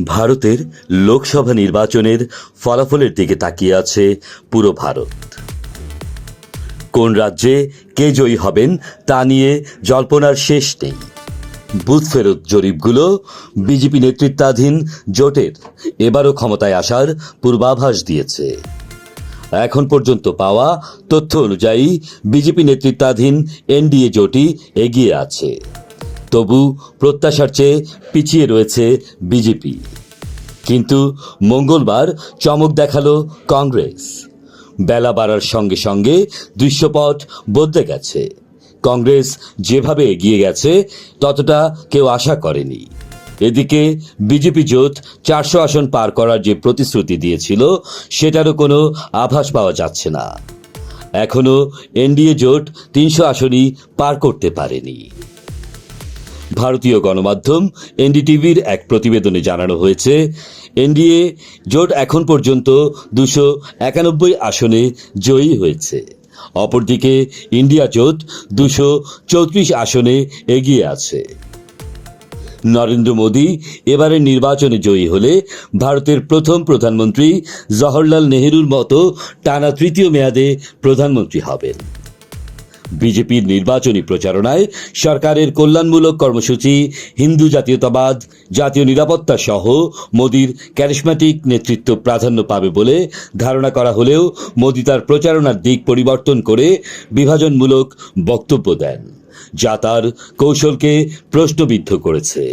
ভারতের লোকসভা নির্বাচনের ফলাফলের দিকে তাকিয়ে আছে পুরো ভারত। কোন রাজ্যে কে জয়ী হবেন তা নিয়ে জল্পনার শেষ নেই। বুথ ফেরত জরিপগুলো বিজেপি নেতৃত্বাধীন জোটের এবারও ক্ষমতায় আসার পূর্বাভাস দিয়েছে। এখন পর্যন্ত পাওয়া তথ্য অনুযায়ী বিজেপি নেতৃত্বাধীন এনডিএ জোটই এগিয়ে আছে। তবু প্রত্যাশার চেয়ে পিছিয়ে রয়েছে বিজেপি। কিন্তু মঙ্গলবার চমক দেখালো কংগ্রেস। বেলা বাড়ার সঙ্গে সঙ্গে দৃশ্যপট বদলে গেছে। কংগ্রেস যেভাবে এগিয়ে গেছে ততটা কেউ আশা করেনি। এদিকে বিজেপি জোট 400 আসন পার করার যে প্রতিশ্রুতি দিয়েছিল সেটারও কোনো আভাস পাওয়া যাচ্ছে না। এখনো এনডিএ জোট 300 আসনই পার করতে পারেনি। ভারতীয় গণমাধ্যম এনডিটিভির এক প্রতিবেদনে জানানো হয়েছে, এনডিএ জোট এখন পর্যন্ত 291 আসনে জয়ী হয়েছে। অপরদিকে ইন্ডিয়া জোট 234 আসনে এগিয়ে আছে। নরেন্দ্র মোদী এবারের নির্বাচনে জয়ী হলে ভারতের প্রথম প্রধানমন্ত্রী জওহরলাল নেহরুর মতো টানা তৃতীয় মেয়াদে প্রধানমন্ত্রী হবেন। বিজেপির নির্বাচনী প্রচারণায় সরকারের কল্যাণমূলক কর্মসূচি, হিন্দু জাতীয়তাবাদ, জাতীয় নিরাপত্তা সহ মোদির ক্যারিসম্যাটিক নেতৃত্ব প্রাধান্য পাবে বলে ধারণা করা হলেও মোদি তার প্রচারণার দিক পরিবর্তন করে বিভাজনমূলক বক্তব্য দেন, যা তার কৌশলকে প্রশ্নবিদ্ধ করেছে।